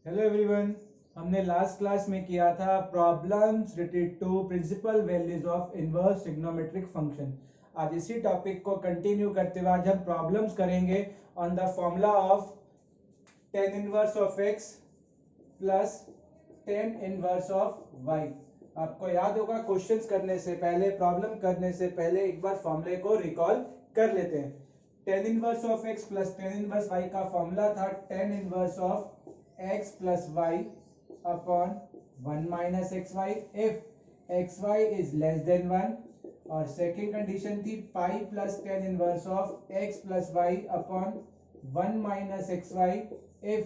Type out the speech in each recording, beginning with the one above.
Hello everyone. हमने last class में किया था problems related to principal values of inverse trigonometric function. आज इसी टॉपिक को कंटिन्यू करते हुए आज हम प्रॉब्लम्स करेंगे on the formula of tan inverse of x plus tan inverse of y। आपको याद होगा क्वेश्चंस करने से पहले, प्रॉब्लम करने से पहले एक बार फॉर्मूले को रिकॉल कर लेते हैं। tan inverse of x plus tan inverse y का फॉर्मूला था tan inverse of x plus y upon 1 minus xy if xy is less than 1, और सेकेंड कंडीशन थी pi plus tan inverse of x plus y upon 1 minus xy if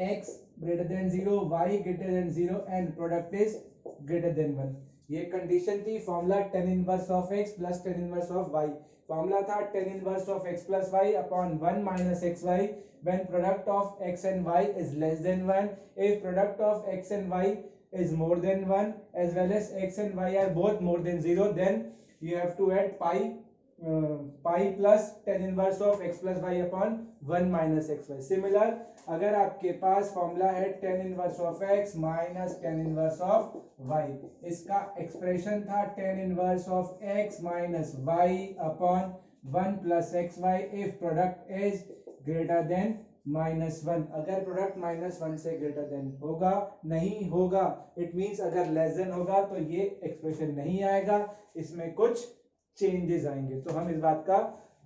x greater than 0, y greater than 0 and product is greater than 1। ये condition थी formula tan inverse of x plus tan inverse of y। Formula था tan inverse of x plus y upon 1 minus xy when product of x and y is less than 1, if product of x and y is more than 1 as well as x and y are both more than 0, then you have to add pi plus tan inverse of x plus y upon 1 minus xy। Similar अगर आपके पास formula है tan inverse of x minus tan inverse of y, इसका expression था tan inverse of x minus y upon 1 plus xy if product is greater than -1। अगर product -1 से greater than होगा, नहीं होगा, इट मींस अगर लेस देन होगा तो ये एक्सप्रेशन नहीं आएगा, इसमें कुछ चेंजेस आएंगे। तो हम इस बात का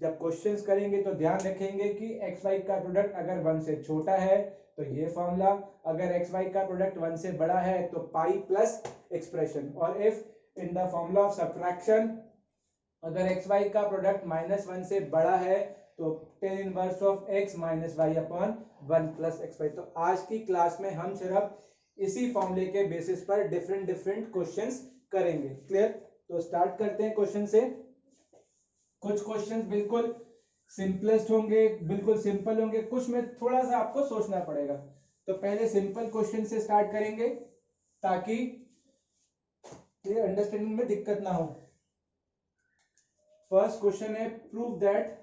जब क्वेश्चंस करेंगे तो ध्यान रखेंगे कि एक्स वाई का प्रोडक्ट अगर 1 से छोटा है तो ये फॉर्मूला, अगर एक्स वाई का प्रोडक्ट 1 से बड़ा है तो पाई प्लस एक्सप्रेशन, और if in the formula of subtraction अगर एक्स वाई का प्रोडक्ट -1 से बड़ा है तो tan inverse of x minus y upon 1 plus x y. तो आज की क्लास में हम सिर्फ इसी फॉर्मूले के बेसिस पर डिफरेंट डिफरेंट क्वेश्चंस करेंगे। क्लियर? तो स्टार्ट करते हैं क्वेश्चन से। कुछ क्वेश्चंस बिल्कुल सिंपलेस्ट होंगे, बिल्कुल सिंपल होंगे, कुछ में थोड़ा सा आपको सोचना पड़ेगा। तो पहले सिंपल क्वेश्चन से स्टार्ट करेंगे ताकि अंडरस्टैंडिंग में दिक्कत ना हो। फर्स्ट क्वेश्चन है prove that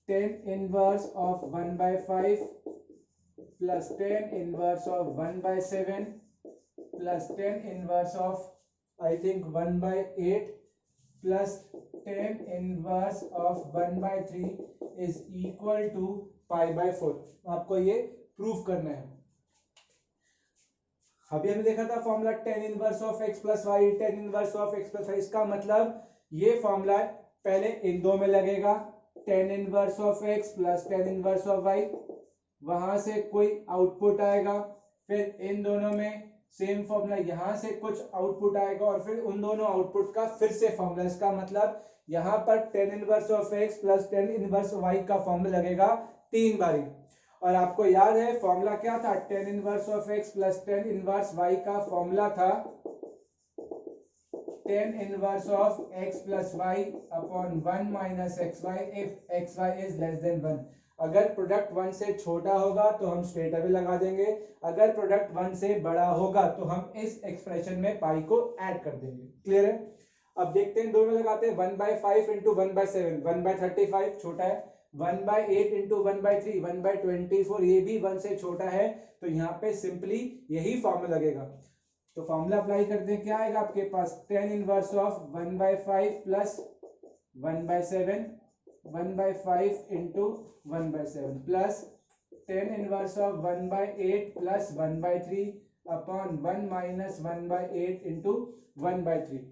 tan inverse of 1 by 5 plus tan inverse of 1 by 7 plus tan inverse of I think 1 by 8 plus tan inverse of 1 by 3 is equal to pi by 4। आपको ये prove करना है। अभी हमने देखा था formula tan inverse of x plus y, tan inverse of x plus y. इसका मतलब ये फॉर्मूला पहले इन दो में लगेगा, tan inverse of x plus tan inverse of y, वहां से कोई आउटपुट आएगा, फिर इन दोनों में सेम फॉर्मूला, यहां से कुछ आउटपुट आएगा और फिर उन दोनों आउटपुट का फिर से फॉर्मूला। इसका मतलब यहां पर tan inverse of x plus tan inverse y का फॉर्मूला लगेगा 3 बारी। और आपको याद है फॉर्मूला क्या था? tan inverse of x plus tan inverse y का फॉर्मूला था tan inverse of x plus y upon 1 minus xy if xy is less than 1। अगर प्रोडक्ट 1 से छोटा होगा तो हम स्ट्रेट अवे लगा देंगे, अगर प्रोडक्ट 1 से बड़ा होगा तो हम इस एक्सप्रेशन में पाई को ऐड कर देंगे। क्लियर है? अब देखते हैं, दोनों लगाते हैं। 1 बाई 5 इंटू 1 बाई 7, 1 बाई 35 छोटा है, 1 बाई 8 इंटू 1 बाई 3, 1 बाई 24, ये भी 1 से छोटा है, तो यहाँ पे सिंपली यही फॉर्मूला लगेगा। तो फॉर्मूला अप्लाई करते हैं, क्या आएगा आपके पास? tan inverse of 1 by 5 plus 1 by 7, 1 by 5 into 1 by 7 plus tan inverse of 1 by 8 plus 1 by 3 upon 1 minus 1 by 8 into 1 by 3।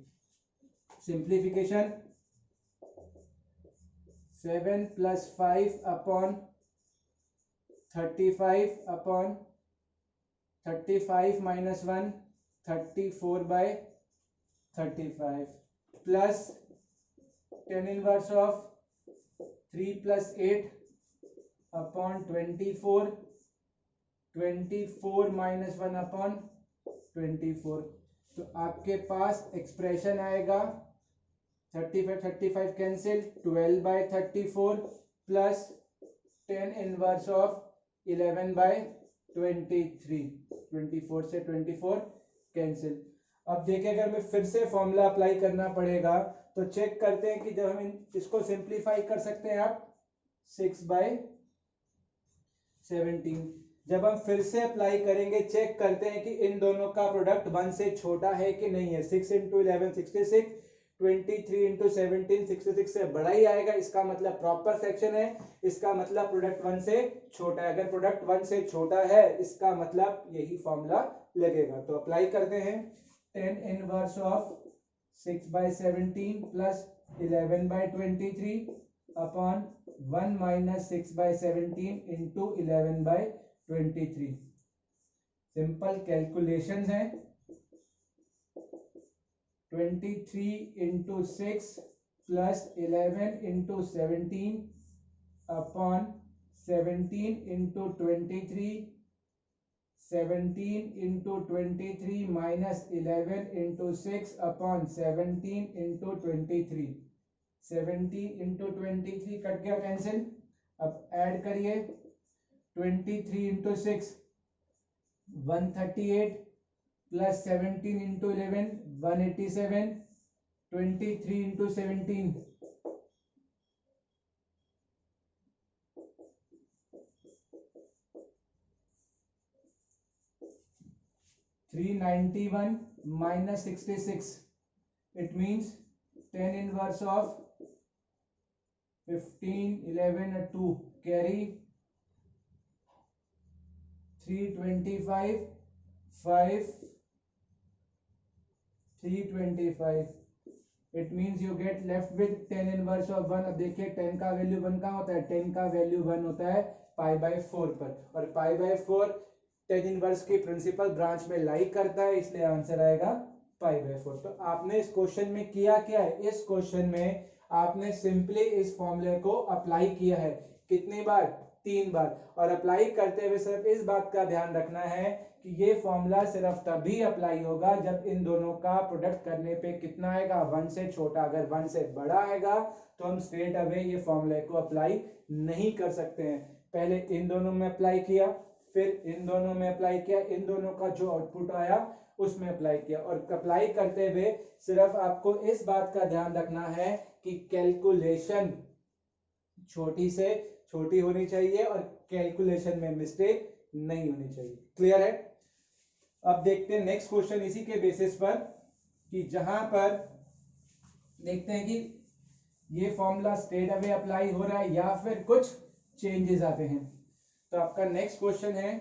Simplification 7 plus 5 upon 35 upon 35 minus 1 34 by 35 plus tan inverse of 3 plus 8 upon 24, 24 minus 1 upon 24। तो आपके पास expression आएगा 35 cancel, 12 by 34 plus tan inverse of 11 by 23, 24 से 24 cancel. अब देखिए, अगर मैं फिर से फॉर्मूला अप्लाई करना पड़ेगा तो चेक करते हैं कि जब हम इसको सिंप्लीफाई कर सकते हैं आप 6 बाई 17। जब हम फिर से अप्लाई करेंगे, चेक करते हैं कि इन दोनों का प्रोडक्ट 1 से छोटा है कि नहीं है। 6 इंटू 11 66, 23 इंटू 17 66 से बड़ा ही आएगा, इसका मतलब प्रॉपर फ्रैक्शन है, इसका मतलब प्रोडक्ट 1 से छोटा है। अगर प्रोडक्ट 1 से छोटा है इसका मतलब यही फॉर्मूला लगेगा। तो अप्लाई करते हैं, 10 inverse of 6/17 plus 11/23 upon 1 minus 6/17 into 11/23। Simple calculations हैं। 23 into 6 plus 11 into 17 upon 17 into 23, 17 into 23 minus 11 into 6 upon 17 into 23। 17 into 23 cut गया, कैंसिल। अब ऐड करिए, 23 into 6 138 plus 17 into 11 187, 23 into 17 391 minus 66, it means 10 inverse of 15 11 2 carry 325 5 325, it means you get left with 10 inverse of 1। अब देखिए 10 का value 1 कहाँ होता है, 10 का वैल्यू 1 होता है π/4 पर, और π/4 10 इनवर्स की प्रिंसिपल ब्रांच में लाई करता है, इसलिए आंसर आएगा π/4। तो आपने इस क्वेश्चन में किया क्या है, इस क्वेश्चन में आपने सिंपली इस फॉर्मूले को अप्लाई किया है। कितनी बार, 3 बार। और अप्लाई करते हुए सिर्फ इस बात का ध्यान रखना है कि ये फॉर्मूला सिर्फ तभी अप्लाई होगा जब इन दोनों का प्रोडक्ट करने पे कितना आएगा, 1 से छोटा। अगर 1 से बड़ा आएगा तो हम स्ट्रेट अवे ये फॉर्मूले को अप्लाई नहीं कर सकते हैं। पहले इन दोनों में अप्लाई किया, फिर इन दोनों में अप्लाई किया, इन दोनों का जो आउटपुट आया उसमें अप्लाई किया। और अप्लाई करते हुए सिर्फ आपको इस बात का ध्यान रखना है कि कैलकुलेशन छोटी से छोटी होनी चाहिए और कैलकुलेशन में मिस्टेक नहीं होनी चाहिए। क्लियर है। अब देखते हैं नेक्स्ट क्वेश्चन इसी के बेसिस पर, कि जहां पर देखते हैं कि ये फॉर्मूला स्ट्रेट अवे अप्लाई हो रहा है या फिर कुछ चेंजेस आते हैं। तो आपका नेक्स्ट क्वेश्चन है,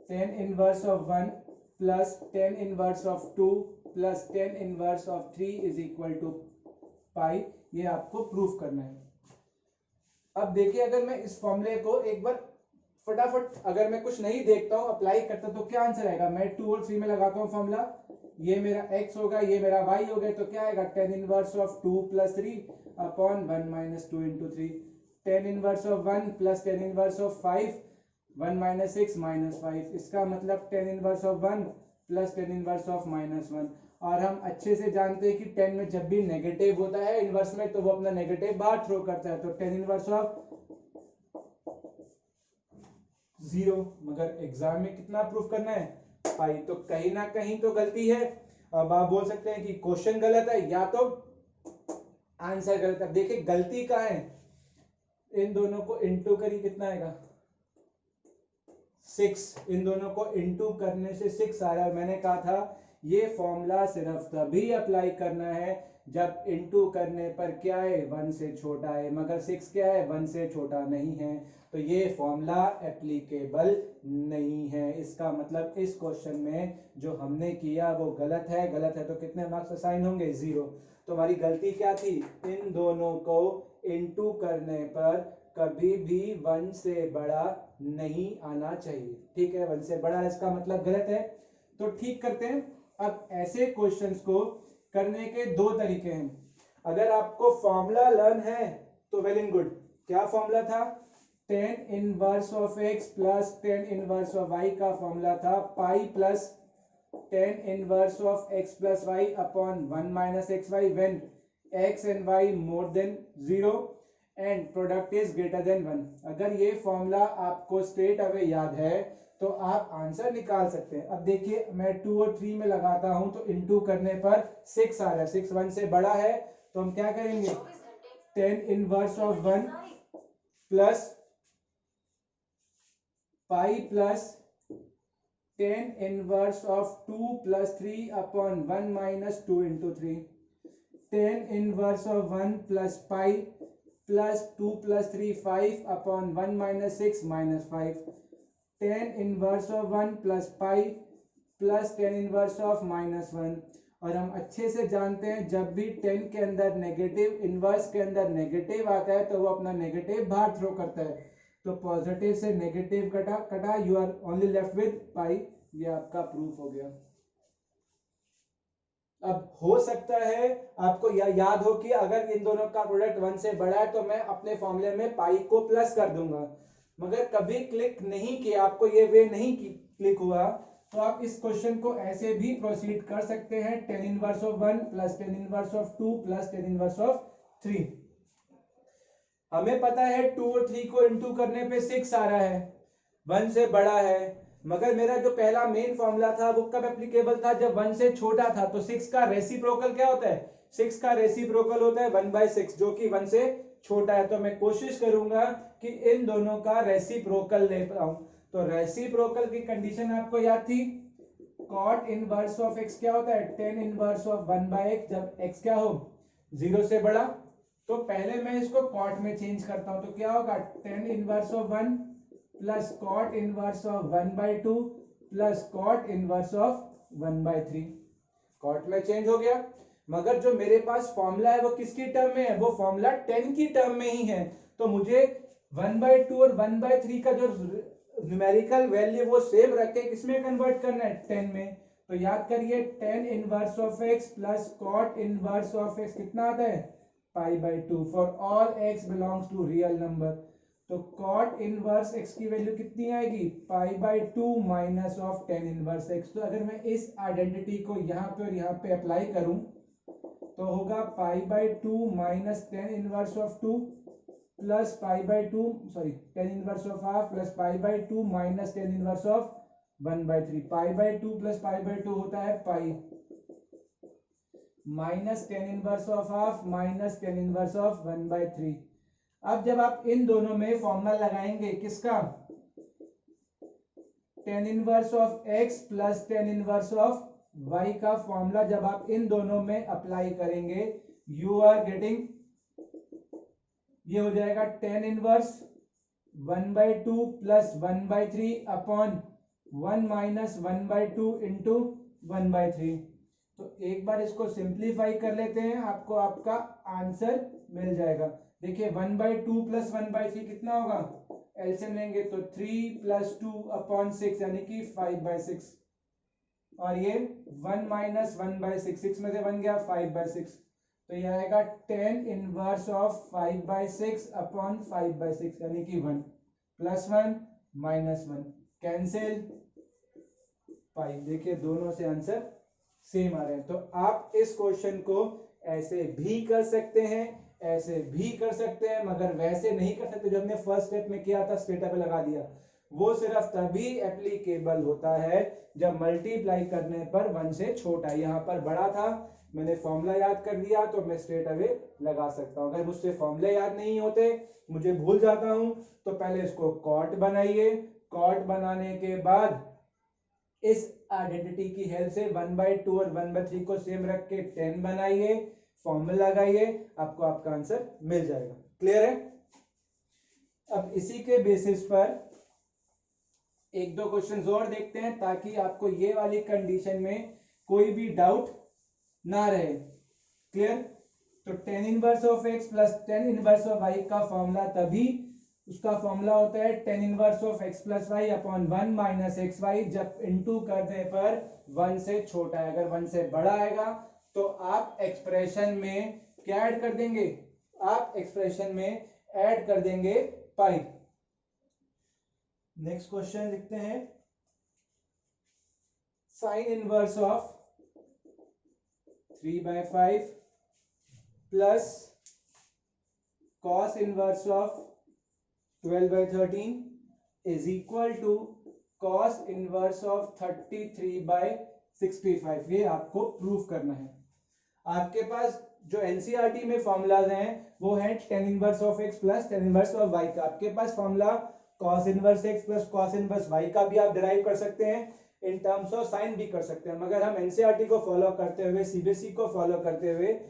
tan inverse of 1 plus 10 inverse of 2 plus 10 inverse of 3 is equal to pi. ये आपको प्रूफ करना है। अब देखिए, अगर मैं इस फॉर्मूले को एक बार फटाफट, अगर मैं कुछ नहीं देखता हूं अप्लाई करता तो क्या आंसर आएगा। मैं 2 और 3 में लगाता हूं फॉर्मूला, ये मेरा x होगा, ये मेरा y हो गया, तो क्या आएगा 10 inverse of 2 plus 3 upon 1 minus 2 into 3। 10 inverse of 1 plus 10 inverse of 5 1 minus 6 minus 5, इसका मतलब 10 inverse of 1 plus 10 inverse of minus 1। और हम अच्छे से जानते हैं कि 10 में जब भी नेगेटिव होता है इनवर्स में तो वो अपना नेगेटिव बाहर थ्रो करता है। तो 10 इनवर्स ऑफ 0, मगर एग्जाम में कितना प्रूफ करना है, पाई। तो कहीं ना कहीं तो गलती है। अब आप बोल सकते हैं कि क्वेश्चन गलत है या तो आंसर गलत है। देखिए गलती कहाँ है, इन दोनों को इनटू करिए, कितना आएगा 6। इन दोनों को इनटू करने से 6 आ रहा है। मैंने कहा था ये फॉर्मूला सिर्फ तभी अप्लाई करना है जब इनटू करने पर क्या है, 1 से छोटा है, मगर 6 क्या है, 1 से छोटा नहीं है, तो ये फॉर्मूला एप्लीकेबल नहीं है। इसका मतलब इस क्वेश्चन में जो हमने किया वो गलत है। गलत है तो कितने मार्क्स असाइन होंगे, 0। तो हमारी गलती क्या थी, इन दोनों को इनटू करने पर कभी भी 1 से बड़ा नहीं आना चाहिए। ठीक है, 1 से बड़ा है इसका मतलब गलत है। तो ठीक करते हैं। अब ऐसे क्वेश्चंस को करने के 2 तरीके हैं। अगर आपको फॉर्मूला लर्न है तो वेल एंड गुड। क्या फॉर्मूला था, 10 inverse of x plus 10 inverse of y का फॉर्मूला था pi plus 10 inverse of x plus y upon 1 minus xy when x and y more than 0 and product is greater than 1। अगर ये formula आपको straight away याद है तो आप answer निकाल सकते हैं। अब देखिए मैं 2 और 3 में लगाता हूं तो इनटू करने पर 6 आ रहा है। 6 1 से बड़ा है तो हम क्या करेंगे, ten inverse of 1 plus pi plus tan inverse of 2 plus 3 upon 1 minus 2 into 3, ten inverse of 1 plus pi plus 2 plus 3 5 upon 1 minus 6 minus 5, ten inverse of 1 plus pi plus tan inverse of minus 1। और हम अच्छे से जानते हैं जब भी 10 के अंदर नेगेटिव इनवर्स के अंदर नेगेटिव आता है तो वो अपना नेगेटिव बाहर थ्रो करता है, तो पॉजिटिव से नेगेटिव कटा, you are only left with pi. ये आपका प्रूफ हो गया। अब हो सकता है आपको याद हो कि अगर इन दोनों का प्रोडक्ट 1 से बड़ा है तो मैं अपने फॉर्मूले में पाई को प्लस कर दूंगा, मगर कभी क्लिक नहीं किया, आपको ये वे नहीं क्लिक हुआ, तो आप इस क्वेश्चन को ऐसे भी प्रोसीड कर सकते हैं, ten inverse of 1 plus tan inverse of 2 plus tan inverse of 3। हमें पता है 2 और 3 को इंटू करने पे 6 आ रहा है, 1 से बड़ा है, मगर मेरा जो पहला मेन फॉर्मूला था वो कब एप्लीकेबल था, जब 1 से छोटा था। तो 6 का रेसिप्रोकल क्या होता है, 6 का रेसिप्रोकल होता है 1/6 जो कि 1 से छोटा है। तो मैं कोशिश करूंगा कि इन दोनों का रेसिप्रोकल ले पाऊं। तो रेसिप्रोकल की कंडीशन आपको याद थी, कॉट इनवर्स ऑफ x क्या होता है, टेन इनवर्स ऑफ 1/x, जब x क्या हो 0 से बड़ा। तो पहले मैं इसको कॉट में चेंज करता हूं, तो क्या होगा, tan inverse of 1 plus cot inverse of 1/2 plus cot inverse of 1/3। Cot में चेंज हो गया, मगर जो मेरे पास फॉर्मूला है वो किसकी टर्म में है, वो फॉर्मूला 10 की टर्म में ही है। तो मुझे 1/2 और 1/3 का जो न्यूमेरिकल वैल्यू वो सेम रख के किसमें कन्वर्ट करना है, 10 में। तो याद करिए tan inverse of x plus cot inverse of x कितना आता है, पाई/2 for all x belongs to real number. तो कॉट इनवर्स x की वैल्यू कितनी आएगी, पाई/2 minus of tan inverse x। तो अगर मैं इस आइडेंटिटी को यहाँ पे और यहाँ पे अप्लाई करूं तो होगा पाई/2 minus tan inverse of 2 plus पाई/2 sorry tan inverse of half plus पाई/2 माइनस टेन इनवर्स ऑफ 1/3। पाई/2 प्लस पाई/2 होता है पाई, minus tan inverse of half minus tan inverse of 1/3। अब जब आप इन दोनों में फॉर्मूला लगाएंगे किसका, ten inverse of x plus tan inverse of y का फॉर्मूला जब आप इन दोनों में अप्लाई करेंगे, यू आर गेटिंग, ये हो जाएगा tan inverse 1/2 plus 1/3 upon 1 minus 1/2 into 1/3। तो एक बार इसको सिंप्लीफाई कर लेते हैं, आपको आपका आंसर मिल जाएगा। देखिए 1/2 प्लस 1/3 कितना होगा, एलसीएम लेंगे तो 3 प्लस 2 अपॉन 6 यानी कि 5/6, और ये 1 माइनस 1/6, 6 में से 1 गया 5/6, तो ये आएगा 10 इनवर्स ऑफ 5/6 अपॉन 5/6 यानी कि 1 प्लस 1 माइनस 1 कैंसिल 5। देखिए दोनों से आंसर सेम आ रहे हैं। तो आप इस क्वेश्चन को ऐसे भी कर सकते हैं, ऐसे भी कर सकते हैं, मगर वैसे नहीं कर सकते जो हमने फर्स्ट स्टेप में किया था, स्ट्रेट अवे लगा दिया। वो सिर्फ तभी एप्लीकेबल होता है जब मल्टीप्लाई करने पर 1 से छोटा, यहाँ पर बड़ा था, मैंने फॉर्मूला याद कर लिया तो मैं स्ट्रेट अवे लगा सकता हूँ। अगर मुझसे फॉर्मूले याद नहीं होते, मुझे भूल जाता हूं, तो पहले इसको कॉट बनाइए, कॉट बनाने के बाद इस आइडेंटिटी की हेल्प से 1/2 और 1/3 को सेम रख के 10 बनाइए, फॉर्मूला लगाइए, आपको आपका आंसर मिल जाएगा। क्लियर है? अब इसी के बेसिस पर एक दो क्वेश्चंस और देखते हैं ताकि आपको ये वाली कंडीशन में कोई भी डाउट ना रहे। क्लियर? तो tan inverse of x plus tan inverse of y का फॉर्मूला तभी उसका फॉर्मूला होता है tan inverse of x plus y upon 1 minus x y, जब इंटू करने पर 1 से छोटा है। अगर 1 से बड़ा आएगा तो आप एक्सप्रेशन में क्या ऐड कर देंगे, आप एक्सप्रेशन में ऐड कर देंगे पाई। नेक्स्ट क्वेश्चन लिखते हैं, sine inverse of 3/5 plus cos inverse of 12/13 is equal to cos inverse of 33/65। ये आपको प्रूफ करना है। आपके पास जो एनसीईआरटी में फॉर्मूलाज हैं वो है tan inverse of x plus tan inverse of y का। आपके पास formula cos inverse x plus cos inverse y का भी आप डिराइव कर सकते हैं, इन टर्म्स ऑफ साइन भी कर सकते हैं, मगर हम एनसीईआरटी को फॉलो करते हुए, सीबीएसई को फॉलो करते हुए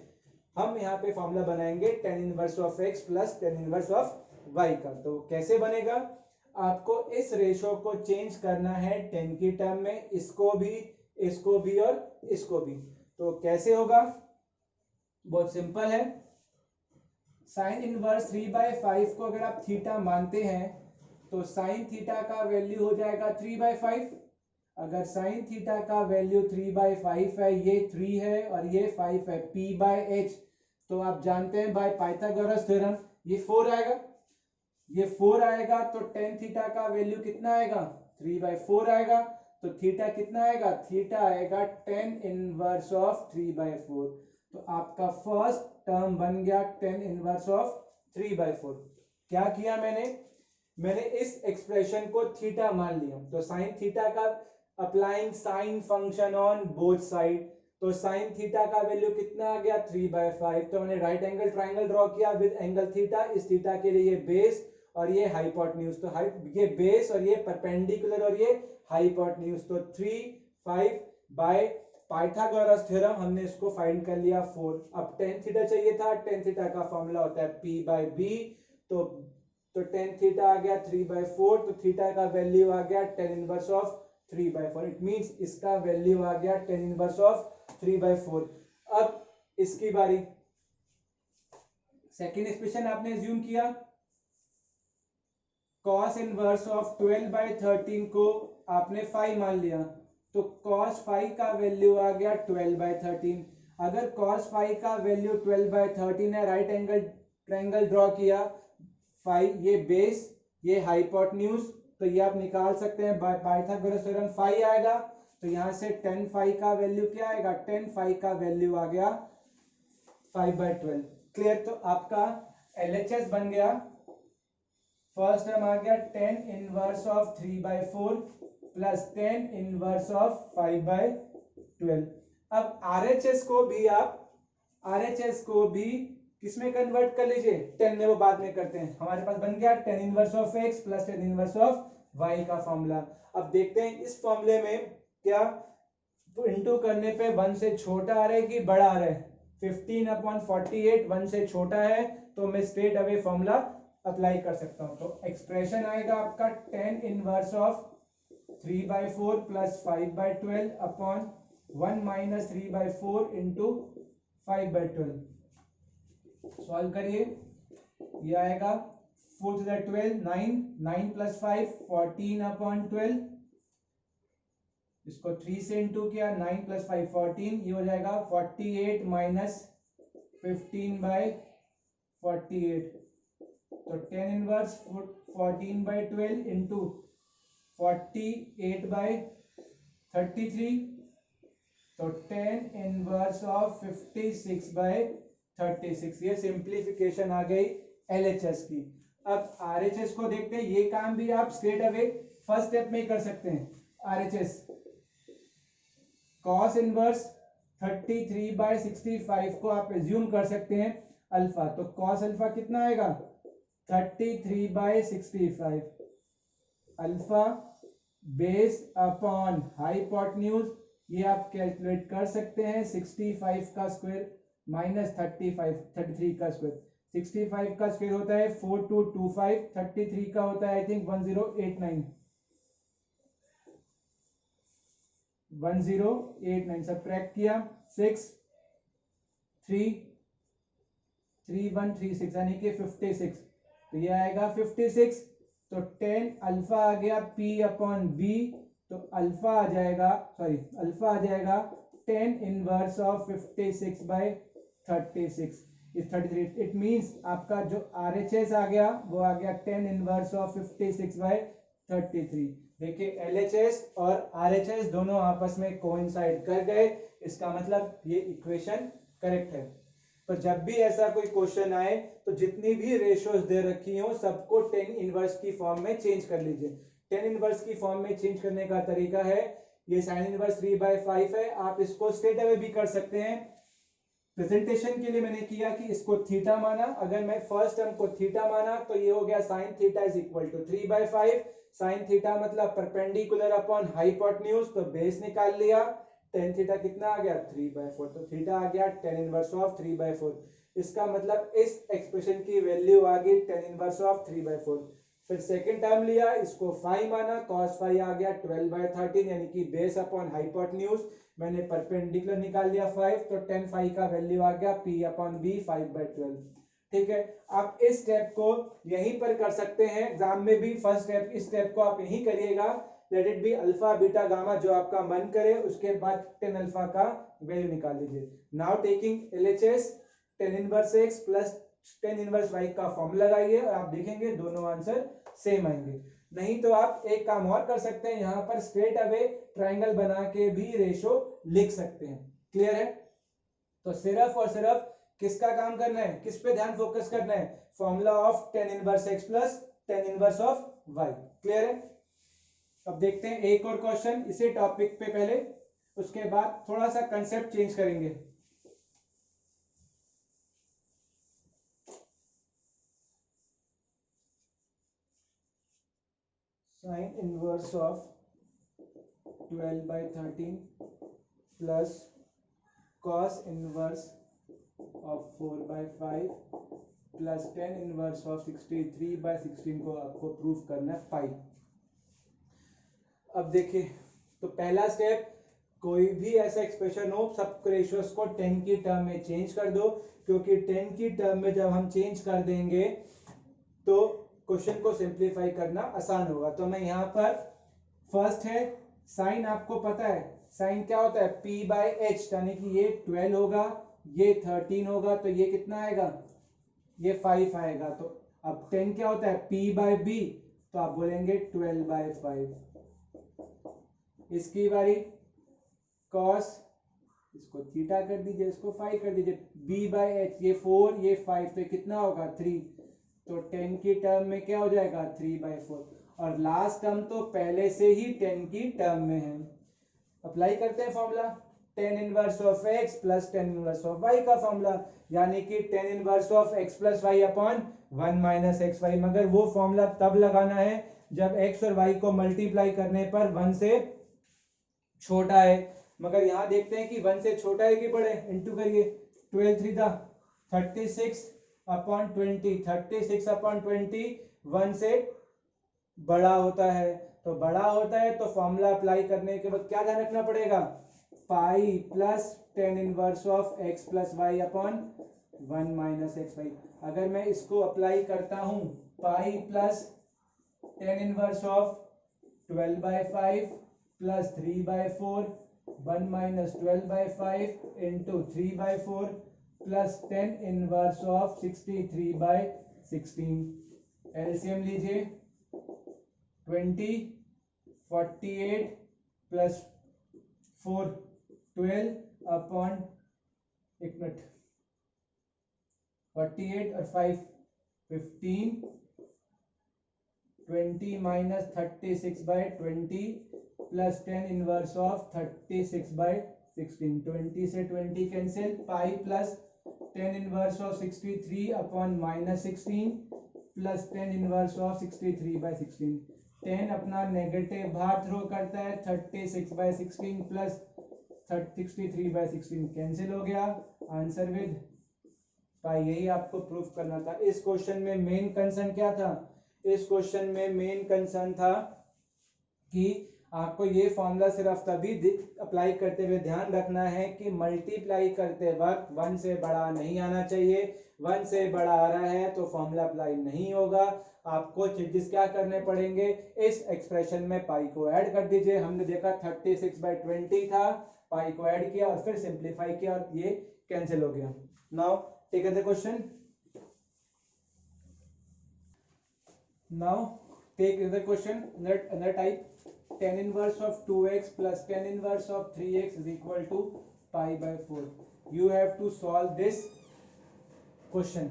हम यहाँ पे फॉर्मूला बनाएंगे tan inverse of x plus tan inverse of y का। तो कैसे बनेगा, आपको इस रेशो को चेंज करना है tan की टर्म में, इसको भी और इसको भी। तो कैसे होगा, बहुत सिंपल है। साइन इनवर्स 3/5 को अगर आप थीटा मानते हैं तो साइन थीटा का वैल्यू हो जाएगा 3/5। अगर साइन थीटा का वैल्यू 3/5 है, ये 3 है और ये 5 है, p/h, तो आप जानते हैं बाय पाइथागोरस थ्योरम ये 4 आएगा। ये 4 आएगा तो tan थीटा का वैल्यू कितना आएगा, 3/4 आएगा। तो थीटा कितना आएगा, थीटा आएगा tan इनवर्स ऑफ 3/4। तो आपका फर्स्ट टर्म बन गया tan इनवर्स ऑफ 3/4। क्या किया मैंने इस एक्सप्रेशन को थीटा मान लिया। तो साइन थीटा का applying sine function on both side, तो साइन थीटा का वैल्यू कितना आ गया 3/5। तो मैंने राइट एंगल ट्राइंगल ड्रॉ किया विद एंगल थीटा। इस थीटा के लिए ये बेस और ये हाइपोटेन्यूज, तो ये बेस और ये परपेंडिकुलर और ये हाइपोटेन्यूज। तो 3 5 बाय पाइथागोरस थ्योरम हमने इसको फाइंड कर लिया 4। अब tan थीटा चाहिए था, tan थीटा का फॉर्मूला होता है p/b। तो tan थीटा आ गया 3/4, तो थीटा का वैल्यू आ गया tan inverse of 3/4। It means इसका वैल्यू आ गया tan इनवर्स ऑफ 3/4। अब इसकी बारी, सेकेंड एक्सप्रेशन आपने एज्यूम किया, cos इनवर्स ऑफ 12/13 को आपने 5 मान लिया, तो cos 5 का वैल्यू आ गया 12/13। अगर cos 5 का वैल्यू 12/13 है, राइट एंगल ट्रायंगल ड्रॉ किया, 5 ये बेस ये हाइपोटेन्यूज, तो ये आप निकाल सकते हैं बाय पाइथागोरस थ्योरम। 5 आएगा तो यहां से tan 5 का वैल्यू क्या आएगा, tan 5 का वैल्यू आ गया 5/12। क्लियर। तो आपका LHS बन गया, फर्स्ट टर्म आ गया tan inverse of 3/4 plus tan inverse of 5/12। अब RHS को भी किसमें कन्वर्ट कर लीजिए, tan में, वो बाद में करते हैं। हमारे पास बन गया tan inverse of x plus tan inverse of y का फॉर्मूला। अब देखते हैं इस फॉर्मूले में क्या, तो इंटू करने पे 1 से छोटा आ रहा है कि बड़ा आ रहा है, 15/48 1 से छोटा है, तो मैं स्ट्रेट अवे फॉर्मूला अप्लाई कर सकता हूं। तो एक्सप्रेशन आएगा आपका tan inverse of 3/4 plus 5/12 upon 1 minus 3/4 into 5/12। Solve करिए, ये आएगा 4 to the 12 9, 9 प्लस 5 14/12। इसको 3 से इंटू किया, 9 प्लस 5 14, ये हो जाएगा 48 माइनस 15/48। तो tan इनवर्स 14/12 इंटू 48/33, तो tan इनवर्स ऑफ 56/36। ये सिंप्लीफिकेशन आ गई LHS की। अब RHS को देखते हैं, ये काम भी आप स्ट्रेट अवे फर्स्ट स्टेप में कर सकते हैं। RHS cos इनवर्स 33/65 को आप एज्यूम कर सकते हैं अल्फा, तो cos अल्फा कितना आएगा 33/65 अल्फा बेस अपॉन हाइपोटेन्यूज, ये आप कैलकुलेट कर सकते हैं। 65 का स्क्वायर माइनस 33 का स्क्वायर, 65 का स्क्वायर होता है 4225, 33 का होता है आई थिंक 1089 सब्ट्रैक्ट किया 6 3 3136 यानी कि 56, तो ये आएगा 56। तो tan अल्फा आ गया p/b, तो अल्फा आ जाएगा tan inverse of 56/36 is 33। It means आपका जो RHS आ गया वो आ गया tan इनवर्स ऑफ 56/33। देखिए LHS और RHS दोनों आपस में कोइंसाइड कर गए, इसका मतलब ये इक्वेशन करेक्ट है। तो जब भी ऐसा कोई क्वेश्चन आए तो जितनी भी रेशियोज दे रखी हो सबको tan इनवर्स की फॉर्म में चेंज कर लीजिए। tan इनवर्स की फॉर्म में चेंज करने का तरीका है, ये sin इनवर्स 3/5 है, आप इसको स्ट्रेट अवे भी कर सकते हैं। प्रेजेंटेशन के लिए मैंने किया कि इसको थीटा माना, अगर मैं फर्स्ट टर्म को थीटा माना तो ये हो गया sine theta is equal to 3/5, sine theta मतलब परपेंडिकुलर अपॉन हाइपोटेन्यूज, तो बेस निकाल लिया, टेन थीटा कितना आ गया 3/4, तो थीटा आ गया टेन इनवर्स ऑफ 3/4, इसका मतलब इस एक्सप्रेशन की वैल्यू आ गई टेन इनवर्स ऑफ 3/4। फिर सेकंड टर्म लिया, इसको फाई माना, cos फाई आ गया 12/13 यानी कि बेस अपॉन हाइपोटेन्यूज, मैंने परपेंडिकुलर निकाल लिया 5, तो 10 फाई का वैल्यू आ गया p अपॉन b 5/12। ठीक है, आप इस स्टेप को यहीं पर कर सकते हैं एग्जाम में भी, फर्स्ट स्टेप इस स्टेप को आप यहीं करिएगा, let it be alpha beta gamma जो आपका मन करे, उसके बाद टेन अल्फा का वैल्यू निकाल लीजिए। Now taking LHS ten inverse x plus tan inverse y का फॉर्मूला लगाइए और आप देखेंगे दोनों आंसर सेम आएंगे। नहीं तो आप एक काम और कर सकते हैं, यहाँ पर स्ट्रेट अवे ट्राइंगल बना के भी रेशो लिख सकते हैं। क्लियर है? तो सिर्फ और सिर्फ किसका काम करना है, किस पे ध्यान फोकस करना है, formula of tan inverse x plus tan inverse of y। Clear है? अब देखते हैं एक और क्वेश्चन इसी टॉपिक पे पहले, उसके बाद थोड़ा सा कंसेप्ट चेंज करेंगे। Sign inverse of 12/13 plus cos inverse of 4/5 plus tan inverse of 63/16 को आपको प्रूफ करना है पाई। अब देखिए, तो पहला स्टेप, कोई भी ऐसा एक्सप्रेशन हो सब रेशियोज को 10 की टर्म में चेंज कर दो, क्योंकि 10 की टर्म में जब हम चेंज कर देंगे तो क्वेश्चन को सिंप्लीफाई करना आसान होगा। तो मैं यहाँ पर फर्स्ट है साइन, आपको पता है साइन क्या होता है p/h, यानी कि ये 12 होगा, ये 13 होगा, तो ये कितना आएगा, ये 5 आएगा। तो अब 10 क्या होता है p/b, तो आप बोलेंगे 12/5। इसकी बारी cos, इसको थीटा कर दीजिए, इसको फाई कर दीजिए, b/h, ये 4 ये 5, तो कितना होगा 3, तो 10 की टर्म में क्या हो जाएगा 3/4, और लास्ट टर्म तो पहले से ही 10 की टर्म में है। अप्लाई करते हैं formula, tan inverse of x plus tan inverse of y का फॉर्मूला, यानी कि tan inverse of x plus y upon 1 minus x y, मगर वो फॉर्मूला तब लगाना है जब x और y को मल्टीप्लाई करने पर 1 से छोटा है, मगर यहाँ देखते हैं कि 1 से छोटा है कि बड़े, इंटू करिए 12 3 36 अपॉन 20, 36 अपॉन 20 1 से बड़ा होता है, तो बड़ा होता है तो फॉर्मूला अप्लाई करने के बाद क्या ध्यान रखना पड़ेगा, pi plus tan inverse of x plus y upon 1 minus x y. अगर मैं इसको अप्लाई करता हूं, pi plus tan inverse of 12/5 प्लस 3/4 1 माइनस 12/5 into 3/4 plus 10 inverse of 63/16। LCM लीजिए 20 48 प्लस 4 12 अपॉन, एक मिनट, 48 और 5 15, 20 माइनस 36/20 प्लस 10 इनवर्स ऑफ 36/16, 20 से 20 cancel, pi plus 10 inverse of 63 upon minus 16 plus 10 inverse of 63/16, 10 अपना नेगेटिव बाहर थ्रो करता है, 36/16 प्लस 63/16 कैंसिल हो गया, आंसर विद पाई। यही आपको प्रूफ करना था। इस क्वेश्चन में मेन कंसर्न क्या था, इस क्वेश्चन में मेन कंसर्न था कि आपको ये फॉर्मूला सिर्फ तभी अप्लाई करते हुए ध्यान रखना है कि मल्टीप्लाई करते वक्त 1 से बड़ा नहीं आना चाहिए, 1 से बड़ा आ रहा है तो फॉर्मूला अप्लाई नहीं होगा। आपको चेंजेस क्या करने पड़ेंगे, इस एक्सप्रेशन में पाई को ऐड कर दीजिए। हमने देखा 36/20 था, पाई को ऐड किया और फिर सिंप्लीफाई किया और ये कैंसिल हो गया। Now take other question, now take other question, another type, tan inverse of 2x plus tan inverse of 3x is equal to pi/4. You have to solve this question.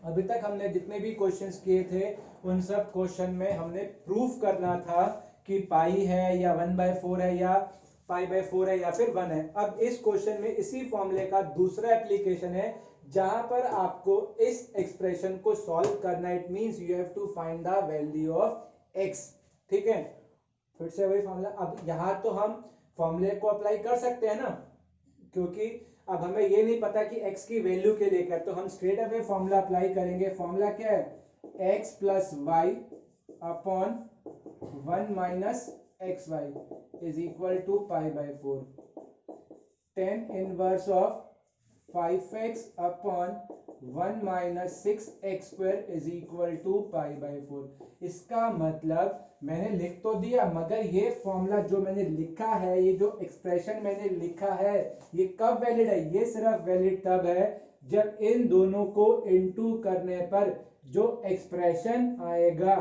अभी तक हमने जितने भी क्वेश्चंस किए थे उन सब क्वेश्चन में हमने प्रूफ करना था कि पाई है या 1/4 है या पाई बाय 4 है या फिर 1 है। अब इस क्वेश्चन में इसी फॉर्मूले का दूसरा एप्लीकेशन है जहां पर आपको इस एक्सप्रेशन को सॉल्व करना है। It means you have to find the value of x। ठीक है, फिर से वही फॉर्मूला। अब यहाँ तो हम फॉर्मूले को अप्लाई कर सकते हैं ना, क्योंकि अब हमें ये नहीं पता कि x की वैल्यू के लिए क्या, तो हम स्ट्रेट अवे फॉर्मूला अप्लाई करेंगे। फॉर्मूला क्या है, x plus y upon 1 minus x y is equal to pi by 4। Tan inverse of 5x upon 1 minus 6x square is equal to pi by 4। इसका मतलब मैंने लिख तो दिया, मगर ये फॉर्मूला जो मैंने लिखा है, ये जो एक्सप्रेशन मैंने लिखा है, ये कब वैलिड है, ये सिर्फ वैलिड तब है जब इन दोनों को इनटू करने पर जो एक्सप्रेशन आएगा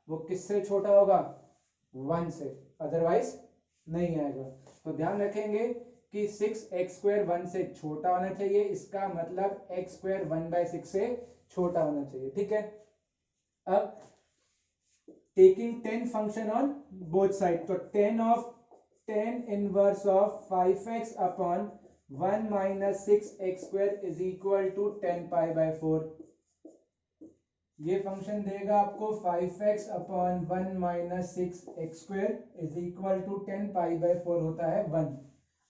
वो किससे छोटा होगा, 1 से, अदरवाइज नहीं आएगा। तो ध्यान रखेंगे कि 6x स्क्वायर 1 से छोटा होना चाहिए, इसका मतलब x स्क्वायर 1/6 से छोटा होना चाहिए। ठीक है, अब taking 10 function on both sides, तो 10 inverse of 5x upon 1 minus 6x square is equal to 10 pi by 4। ये फंक्शन देगा आपको 5x upon 1 minus 6x square is equal to 10 pi by 4 होता है 1।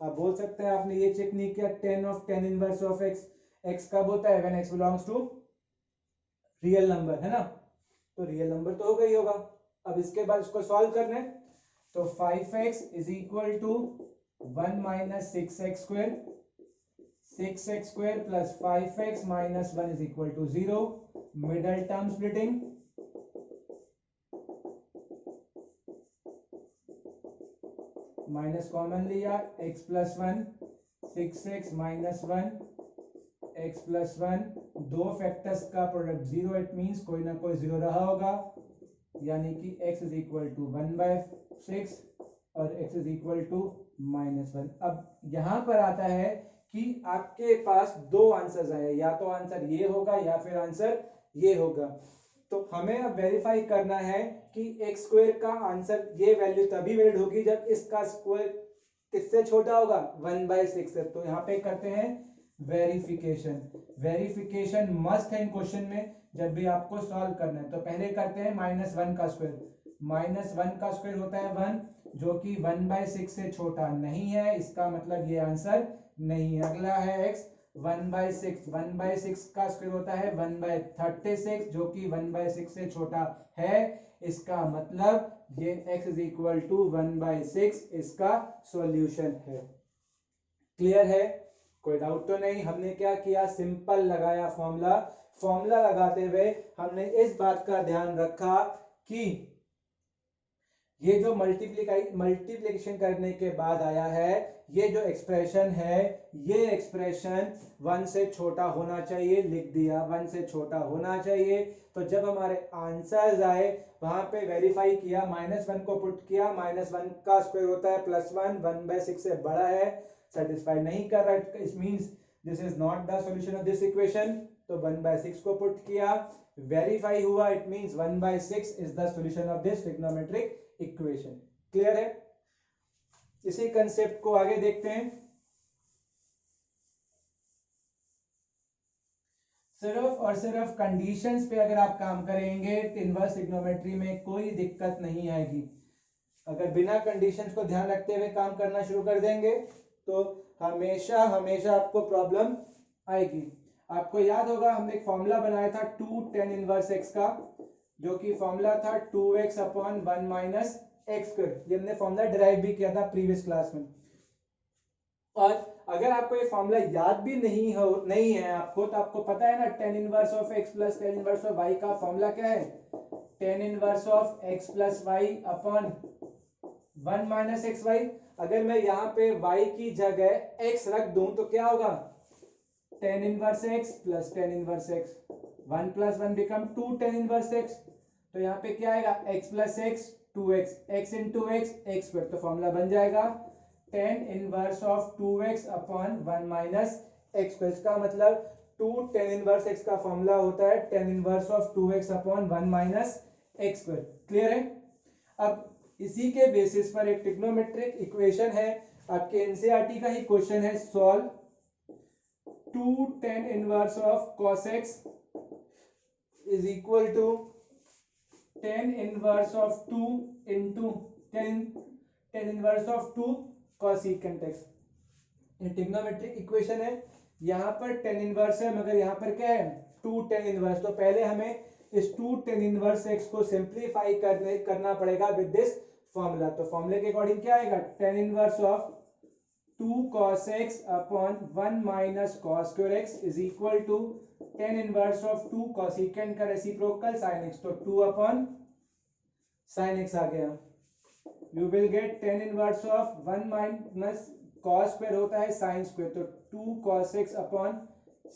आप बोल सकते हैं आपने ये चेक नहीं किया, 10 of 10 inverse of x, x कब होता है, when x belongs to real number, है ना, तो रियल नंबर तो होगा ही होगा। अब इसके बाद इसको सॉल्व करना है, तो 5x is equal to 1 minus 6x square, 6x square plus 5x minus 1 is equal to 0। Middle term splitting, minus common लिया, x plus 1, 6x minus 1, x plus 1, दो फैक्टर्स का प्रोडक्ट 0, इट मींस कोई ना कोई 0 रहा होगा, यानी कि x इज इक्वल टू 1/6 और x इज इक्वल टू -1। अब यहां पर आता है कि आपके पास दो आंसर्स आए, या तो आंसर ये होगा या फिर आंसर ये होगा। तो हमें अब वेरीफाई करना है कि x स्क्वायर का आंसर ये वैल्यू तभी वैलिड होगी जब इसका स्क्वायर किससे छोटा होगा, 1/6 से। तो यहाँ पे करते हैं वेरिफिकेशन। वेरिफिकेशन मस्ट है इन क्वेश्चन में जब भी आपको सॉल्व करना है। तो पहले करते हैं -1 का स्क्वायर। -1 का स्क्वायर होता है 1, जो कि 1/6 से छोटा नहीं है, इसका मतलब ये आंसर नहीं है। अगला है x, 1/6, 1/6 का स्क्वायर होता है 1/36, जो कि 1/6 से छोटा है, इसका मतलब ये x इज इक्वल टू 1/6 इसका सॉल्यूशन है। क्लियर है, कोई डाउट तो नहीं। हमने क्या किया, सिंपल लगाया फॉर्मूला। फॉर्मूला लगाते हुए हमने इस बात का ध्यान रखा कि ये जो मल्टीप्लिकेशन करने के बाद आया है, ये जो एक्सप्रेशन है, ये एक्सप्रेशन 1 से छोटा होना चाहिए, लिख दिया 1 से छोटा होना चाहिए। तो जब हमारे आंसर्स आए वहां पे वेरीफाई किया, -1 को पुट किया, -1 का स्क्वायर होता है +1, 1/6 से बड़ा है, सेटिस्फाई नहीं कर रहा, it means this is not the solution of this equation. तो 1/6 को पुट किया, वेरीफाई हुआ, it means 1/6 is the solution of this trigonometric equation. Clear है, इसी कंसेप्ट को आगे देखते हैं। सिर्फ और सिर्फ कंडीशंस पे अगर आप काम करेंगे इनवर्स ट्रिग्नोमेट्री में कोई दिक्कत नहीं आएगी। अगर बिना कंडीशंस को ध्यान रखते हुए काम करना शुरू कर देंगे तो हमेशा हमेशा आपको प्रॉब्लम आएगी। आपको याद होगा हमने एक फॉर्मूला बनाया था 2 tan इनवर्स x का, जो कि फॉर्मूला था 2x upon 1 minus x square. ये हमने फॉर्मूला डिराइव भी किया था प्रीवियस क्लास में। और अगर आपको ये फॉर्मूला याद भी नहीं है आपको, तो आपको पता है ना tan inverse of x plus tan inverse of y का फॉर्मूला क्या है, tan inverse of x plus y upon 1 minus x y. अगर मैं यहाँ पे y की जगह x रख दूं तो क्या होगा, tan inverse x plus tan inverse x, 1 plus 1 become 2 tan inverse x। तो यहाँ पे क्या आएगा, x plus x 2x, x into x x square. तो फॉर्मूला बन जाएगा tan inverse of 2x upon 1 minus x square. इसका मतलब 2 tan इनवर्स x का फॉर्मूला होता है tan inverse of 2x upon 1 minus x square. Clear है। अब इसी के बेसिस पर एक ट्रिग्नोमेट्रिक इक्वेशन है आपके एनसीईआरटी का ही क्वेश्चन है, solve 2 tan inverse of cos x is equal to tan inverse of 2 into tan inverse of 2 cosecant x। ये ट्रिग्नोमेट्रिक इक्वेशन है, यहाँ पर tan इनवर्स है मगर यहाँ पर क्या है 2 tan इनवर्स। तो पहले हमें इस 2 tan इनवर्स x को सिंप्लीफाई करना पड़ेगा विद दिस फॉर्मूला। तो फॉर्मूले के अकॉर्डिंग क्या आएगा, tan inverse of 2 cos x upon 1 minus cos square x is equal to tan inverse of 2 cosecant का रेसिप्रोकल sin x, तो 2 अपॉन sin x आ गया। You will get tan inverse of 1 minus cos square होता है sin square, तो 2 cos x upon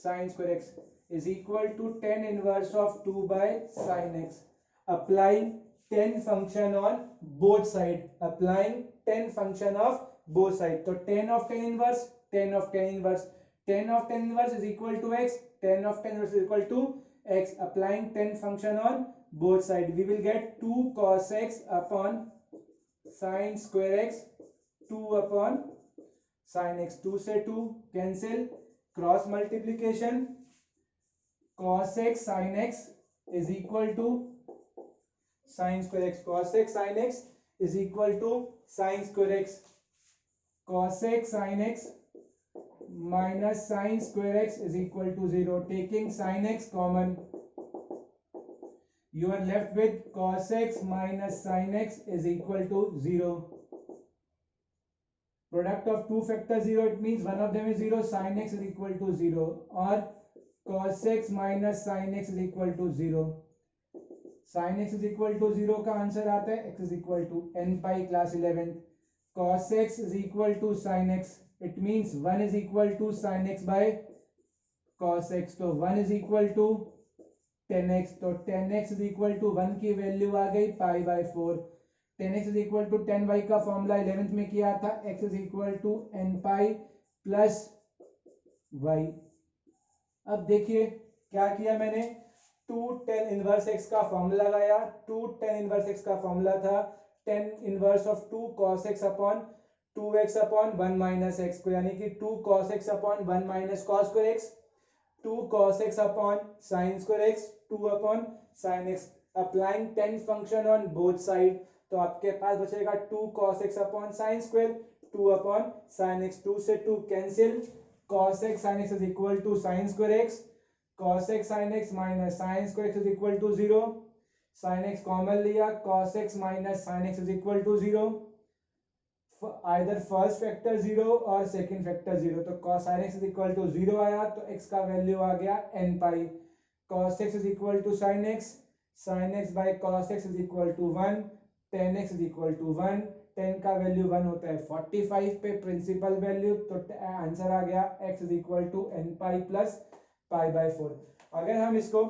sin square x is equal to tan inverse of 2 by sin x। Applying tan function on both side, applying tan function of both side, तो tan of tan inverse, tan of tan inverse, tan of tan inverse is equal to x, tan of tan inverse is equal to x, applying tan function on both side, we will get 2 cos x upon sin square x, 2 upon sin x, 2 से 2 cancel, cross multiplication, cos x sin x is equal to sin square x, cos x sin x is equal to sin square x, cos x sin x minus sin square x is equal to 0. Taking sin x common, you are left with cos x minus sin x is equal to 0. Product of two factors 0, it means one of them is 0, sin x is equal to 0, or cos x minus sin x is equal to 0. sin x is equal to 0 का answer आता है x is equal to n pi class 11th, cos x is equal to sin x, it means 1 is equal to sin x by cos x, तो 1 is equal to 10x, तो 10x is equal to 1 की value आ गई pi by 4, 10x is equal to 10y का formula 11th में किया था, x is equal to n pi plus y। अब देखिए क्या किया मैंने, 2 tan इनवर्स x का फॉर्मूला लगाया, 2 tan इनवर्स x का फॉर्मूला था tan inverse of 2 cos x upon 2x upon 1 minus x को, यानी कि 2 cos x upon 1 minus cos square x, 2 cos x upon sin square x, 2 upon sin x, applying tan function on both side, तो आपके पास बचेगा 2 cos x upon sin square, 2 upon sin x, 2 से 2 cancel, cos x sin x is equal to sin square x, cos x sin x minus sin square x is equal to 0, sin x common लिया, cos x minus sin x is equal to 0, either first factor 0 और second factor 0, तो cos sin x is equal to 0 आया, तो x का value आ गया n pi, cos x is equal to sin x by cos x is equal to 1, tan x is equal to 1, tan का value 1 होता है 45 पे principal value, तो answer आ गया x is equal to n pi plus pi by 4। अगर हम इसको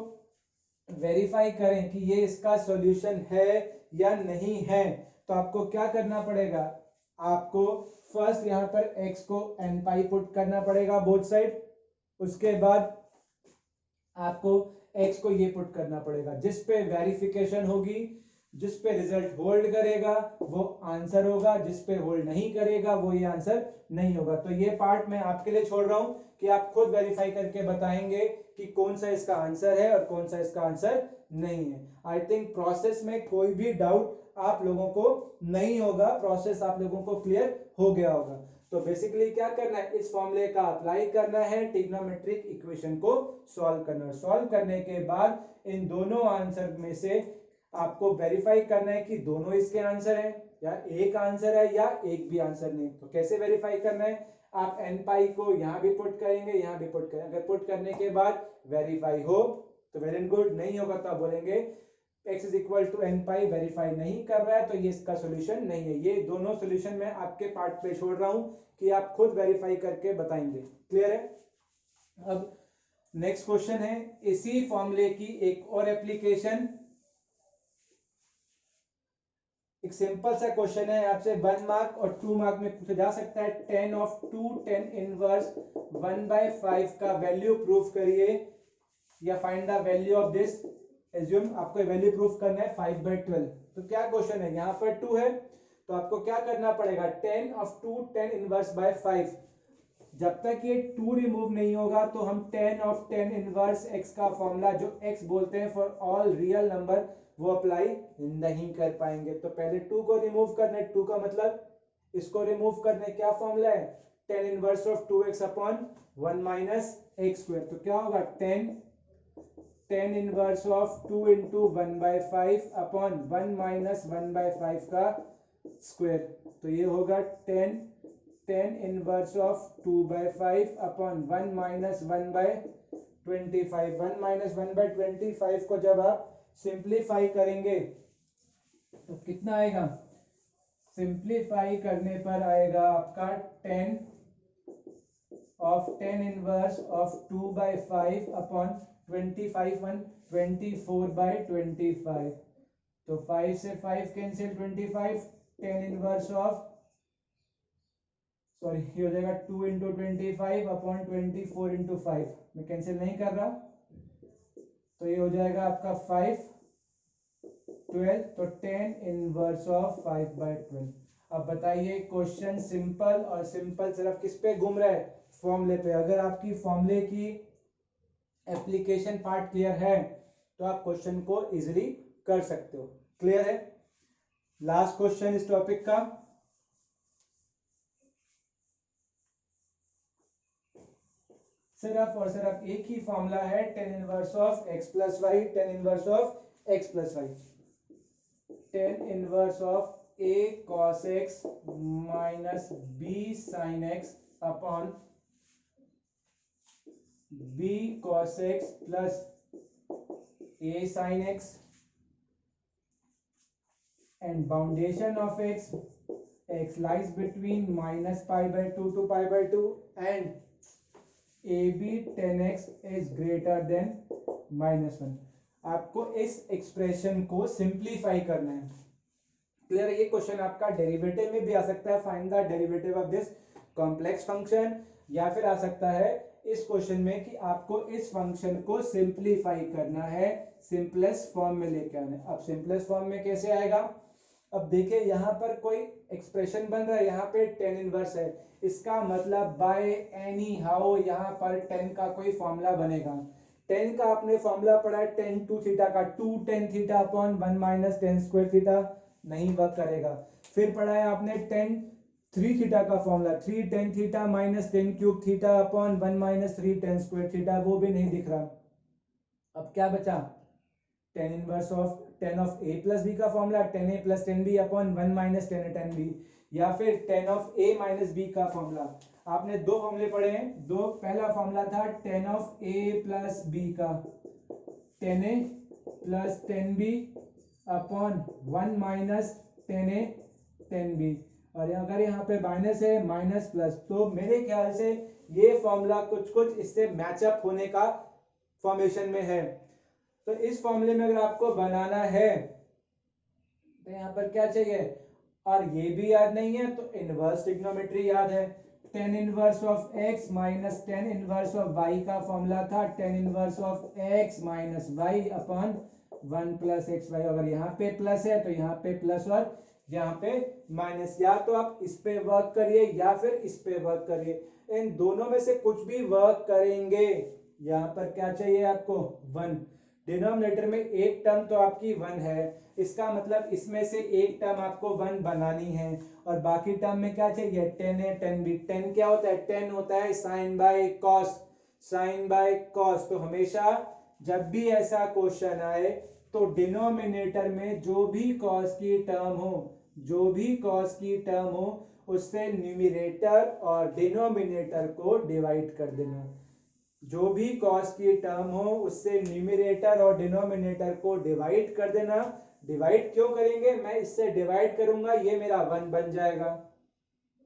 verify करें कि ये इसका सॉल्यूशन है या नहीं है, तो आपको क्या करना पड़ेगा, आपको फर्स्ट यहाँ पर x को n पाई पुट करना पड़ेगा बोथ साइड, उसके बाद आपको x को ये पुट करना पड़ेगा, जिस पे वेरिफिकेशन होगी, जिस पे रिजल्ट होल्ड करेगा वो आंसर होगा, जिस पे होल्ड नहीं करेगा वो ये आंसर नहीं होगा। तो ये पार्ट मैं आपके लिए छोड़ रहा हूं कि आप खुद वेरीफाई करके बताएंगे कि कौन सा इसका आंसर है और कौन सा इसका आंसर नहीं है। आई थिंक प्रोसेस में कोई भी डाउट आप लोगों को नहीं होगा, प्रोसेस आप लोगों को क्लियर हो गया होगा। तो बेसिकली क्या करना है, इस फॉर्मूले का अप्लाई करना है, ट्रिग्नोमेट्रिक इक्वेशन को सॉल्व करना है। सॉल्व करने के बाद इन दोनों आंसर में से आपको वेरीफाई करना है कि दोनों इसके आंसर हैं या एक आंसर है या एक भी आंसर नहीं। तो कैसे वेरीफाई करना है, आप n पाई को यहाँ भी पुट करेंगे, यहाँ भी पुट करेंगे, अगर पुट करने के बाद वेरीफाई हो तो वेल एंड गुड, नहीं होगा तो आप बोलेंगे x is equal to n pi verify नहीं कर रहा है तो ये इसका सॉल्यूशन नहीं है। ये दोनों सॉल्यूशन मैं आपके पार्ट पे छोड़ रहा हूं कि आप खुद वेरीफाई करके बताएंगे। क्लियर है। अब नेक्स्ट क्वेश्चन है, इसी फॉर्मूले की एक और एप्लीकेशन, एक सिंपल सा क्वेश्चन है, आपसे 1 मार्क और 2 मार्क में पूछा जा सकता है। tan of 2 tan इनवर्स 1/5 का वैल्यू प्रूफ करिए या find the value of this. Assume आपको वैल्यू प्रूफ करना है 5/12। तो क्या क्वेश्चन है, यहाँ पर 2 है तो आपको क्या करना पड़ेगा, 10 of 2 10 इनवर्स बाय 5। जब तक ये 2 रिमूव नहीं होगा तो हम 10 of 10 इनवर्स x का फॉर्मूला जो x बोलते हैं फॉर ऑल रियल नंबर वो अप्लाई नहीं कर पाएंगे। तो पहले 2 को रिमूव करने, 2 का मतलब इसको रिमूव करने, क्या फॉर्मूला है, 10 inverse of 2x upon 1 minus x square. तो क्या होगा, 10 inverse of 2 into 1/5 upon 1 minus 1/5 का स्क्वायर। तो ये होगा 10 inverse of 2/5 upon 1 minus 1/25। 1 minus 1/25 को जब आप सिंप्लीफाई करेंगे तो कितना आएगा, सिंप्लीफाई करने पर आएगा आपका 10 of 10 inverse of 2/5 upon 25 1 24/25। तो 5 से 5 कैंसिल, 25 10 इनवर्स ऑफ सॉरी ये हो जाएगा 2 इंटू 25 अपॉन 24 इंटू 5, मैं कैंसिल नहीं कर रहा, तो ये हो जाएगा आपका 5 12, तो 10 इनवर्स ऑफ 5/12। अब बताइए क्वेश्चन सिंपल और सिंपल सिर्फ किस पे घूम रहा है, फॉर्मूले पे। अगर आपकी फॉर्मूले की एप्लीकेशन पार्ट क्लियर है तो आप क्वेश्चन को इजीली कर सकते हो। क्लियर है, लास्ट क्वेश्चन इस टॉपिक का, सिर्फ और सिर्फ एक ही फॉर्मूला है, tan inverse of x plus y, tan inverse of x plus y, tan inverse of a cos x minus b sin x upon b cos x plus a sin x and foundation of x lies between minus pi by 2 to pi by 2 and ab tan x is greater than -1। आपको इस expression को simplify करना है। Clear है, ये question आपका derivative में भी आ सकता है, find the derivative of this complex function, या फिर आ सकता है इस क्वेश्चन में कि आपको इस फंक्शन को सिंप्लीफाई करना है, सिंपलेस्ट फॉर्म में लेके आना है। अब सिंपलेस्ट फॉर्म में कैसे आएगा, अब देखिए यहाँ पर कोई एक्सप्रेशन बन रहा है, यहाँ पे tan इनवर्स है, इसका मतलब बाय एनी हाउ यहाँ पर tan का कोई फॉर्मूला बनेगा। tan का आपने फॉर्मूला पढ़ा है tan 2 थीटा का, 2 tan theta upon 1 minus tan square theta, नहीं वर्क करेगा। फिर पढ़ा है आपने tan 3 थीटा का formula, 3 tan theta minus tan cube theta upon 1 minus 3 tan square theta, वो भी नहीं दिख रहा। अब क्या बचा, tan inverse of tan of a plus b का formula, tan a plus tan b upon 1 minus tan a tan b, या फिर tan of a minus b का फॉर्मूला। आपने दो फॉर्मूले पढ़े हैं, दो, पहला फॉर्मूला था tan of a plus b का, tan a plus tan b upon 1 minus tan a tan b, और अगर यहाँ पे माइनस है माइनस प्लस, तो मेरे ख्याल से ये फॉर्मूला कुछ कुछ इससे मैचअप होने का फॉर्मेशन में है। तो इस फॉर्मूले में अगर आपको बनाना है तो यहाँ पर क्या चाहिए, और ये भी याद नहीं है तो इनवर्स ट्रिग्नोमेट्री याद है। tan inverse of x minus tan inverse of y का फॉर्मूला था tan inverse of x minus y upon 1 plus x y. अगर यहाँ पे प्लस है तो यहाँ पे प्लस और यहाँ पे माइनस, या तो आप इस पे वर्क करिए या फिर इस पे वर्क करिए, इन दोनों में से कुछ भी वर्क करेंगे। यहाँ पर क्या चाहिए आपको, 1। डिनोमिनेटर में एक टर्म तो आपकी 1 है, इसका मतलब इसमें से एक टर्म आपको 1 बनानी है, और बाकी टर्म में क्या चाहिए, tan है tan b। tan क्या होता है, tan होता है sine by cos, sine by cos. तो हमेशा जब भी ऐसा क्वेश्चन आए तो डिनोमिनेटर में जो भी कॉस की टर्म हो, जो भी कॉस की टर्म हो, उससे न्यूमरेटर और डिनोमिनेटर को डिवाइड कर देना। जो भी कॉस की टर्म हो उससे न्यूमरेटर और डिनोमिनेटर को डिवाइड कर देना। डिवाइड क्यों करेंगे, मैं इससे डिवाइड करूंगा, ये मेरा 1 बन जाएगा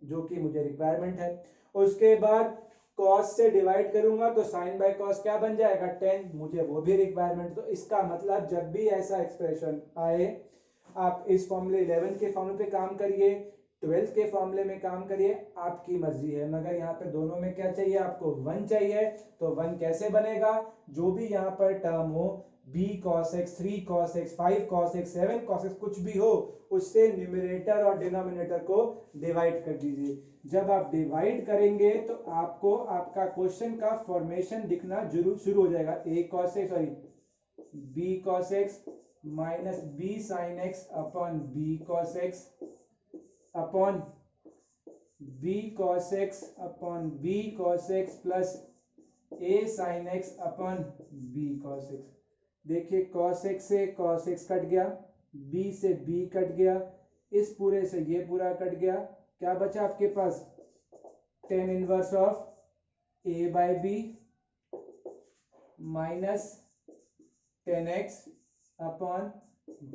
जो कि मुझे रिक्वायरमेंट है। उसके बाद कॉस से डिवाइड करूंगा तो साइन बाय कॉस क्या बन जाएगा, tan, मुझे वो भी रिक्वायरमेंट। तो इसका मतलब जब भी ऐसा एक्सप्रेशन आए आप इस फॉर्मूले 11 के फॉर्मूले पे काम करिए, 12 के फॉर्मूले में काम करिए, आपकी मर्जी है। मगर यहाँ पे दोनों में क्या चाहिए आपको, 1 चाहिए। तो 1 कैसे बनेगा, जो भी यहाँ पर टर्म हो b cos x, 3 cos x, 5 cos x, 7 cos x कुछ भी हो, उससे न्यूमरेटर और डिनोमिनेटर को डिवाइड कर दीजिए। जब आप डिवाइड करेंगे तो आपको आपका क्वेश्चन का फॉर्मेशन दिखना जरूर शुरू हो जाएगा। b cos x minus b sin x upon b cos x upon b cos x upon b cos x plus a sin x upon b cos x। देखिए cos x से cos x cut गया, b से b cut गया, इस पूरे से ये पूरा कट गया, क्या बचा आपके पास tan inverse of a by b minus tan x upon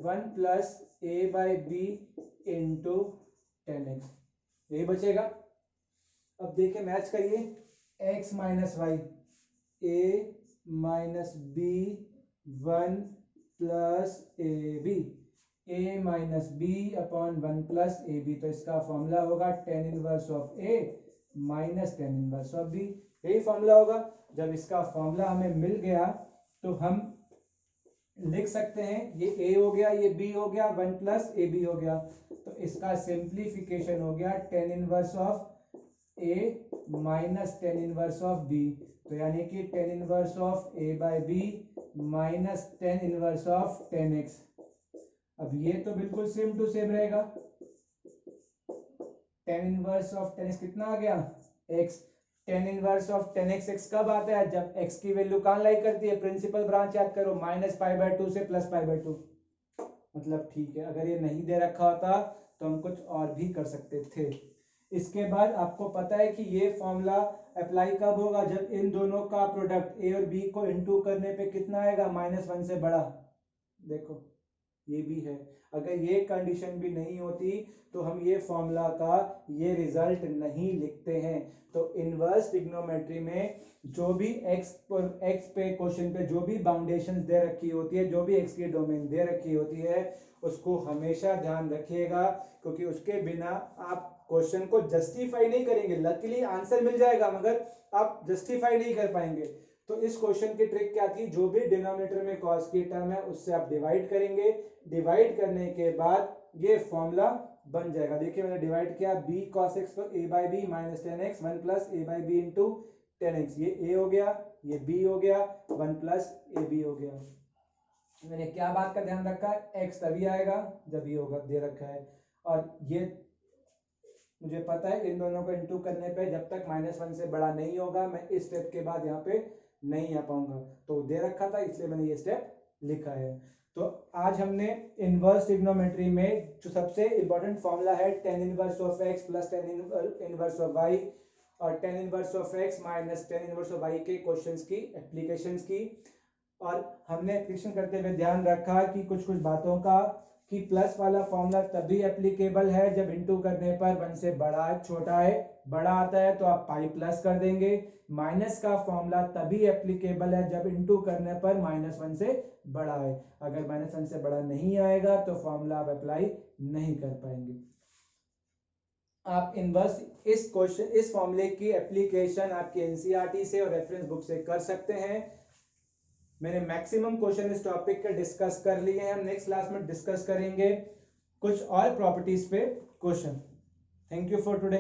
1 plus a by b into tan x, यही बचेगा। अब देखिए मैच करिए, x minus y, a minus b 1 plus a b, a minus b upon 1 plus a b, तो इसका formula होगा tan inverse of a minus tan inverse of b, यही formula होगा। जब इसका फॉर्मूला हमें मिल गया तो हम लिख सकते हैं, ये a हो गया, ये b हो गया, 1 प्लस ए बी हो गया, तो इसका सिंप्लीफिकेशन हो गया tan inverse of a minus tan inverse of b, तो यानी कि tan inverse of a by b minus tan inverse of tan x। अब ये तो बिल्कुल सेम टू सेम रहेगा, tan inverse of tan x कितना आ गया x, tan inverse of tan x, x कब आता है जब x की वैल्यू कहां लाई करती है, प्रिंसिपल ब्रांच याद करो, माइनस पाई बाय 2 से प्लस पाई बाय 2, मतलब ठीक है। अगर ये नहीं दे रखा होता तो हम कुछ और भी कर सकते थे। इसके बाद आपको पता है कि ये फॉर्मूला अप्लाई कब होगा, जब इन दोनों का प्रोडक्ट a और b को इनटू करने पे कितना आएगा, -1 से बड़ा। देखो ये भी है, अगर ये कंडीशन भी नहीं होती तो हम ये फॉर्मूला का ये रिजल्ट नहीं लिखते हैं। तो इनवर्स ट्रिग्नोमेट्री में जो भी x पे क्वेश्चन पे जो भी बाउंडेशन दे रखी होती है, जो भी x की डोमेन दे रखी होती है, उसको हमेशा ध्यान रखिएगा, क्योंकि उसके बिना आप क्वेश्चन को जस्टिफाई नहीं करेंगे। लकीली आंसर मिल जाएगा मगर आप जस्टिफाई नहीं कर पाएंगे। तो इस क्वेश्चन की ट्रिक क्या थी, जो भी डिनोमिनेटर में cos की टर्म है उससे आप डिवाइड करेंगे, डिवाइड करने के बाद ये फॉर्मूला बन जाएगा। देखिए मैंने डिवाइड किया, b cos x तो a by b minus tan x 1 plus a by b into tan x, ये a हो गया, ये b हो गया, 1 प्लस ए बी हो गया। मैंने क्या बात का ध्यान रखा है, x तभी आएगा जब ये होगा दे रखा है, और ये मुझे पता है इन दोनों को इंटू करने पे जब तक -1 से बड़ा नहीं होगा मैं इस स्टेप के बाद यहाँ पे नहीं आ पाऊंगा, तो दे रखा था इसलिए मैंने ये स्टेप लिखा है। तो आज हमने इनवर्स ट्रिग्नोमेट्री में जो सबसे इंपॉर्टेंट फॉर्मूला है tan inverse of x plus tan inverse of y और tan inverse of x minus tan inverse of y के क्वेश्चंस की एप्लीकेशंस की, और हमने एप्लीकेशन करते हुए ध्यान रखा कि कुछ बातों का, कि प्लस वाला फॉर्मूला तभी एप्लीकेबल है जब इंटू करने पर 1 से बड़ा छोटा है, बड़ा आता है तो आप पाई प्लस कर देंगे। माइनस का फॉर्मूला तभी एप्लीकेबल है जब इंटू करने पर -1 से बड़ा है, अगर -1 से बड़ा नहीं आएगा तो फॉर्मूला आप अप्लाई नहीं कर पाएंगे। आप इनवर्स इस फॉर्मूले की एप्लीकेशन आपके एनसीईआरटी से और रेफरेंस बुक से कर सकते हैं। मैंने मैक्सिमम क्वेश्चन इस टॉपिक के डिस्कस कर लिए हैं, हम नेक्स्ट क्लास में डिस्कस करेंगे कुछ और प्रॉपर्टीज पे question. Thank you for today.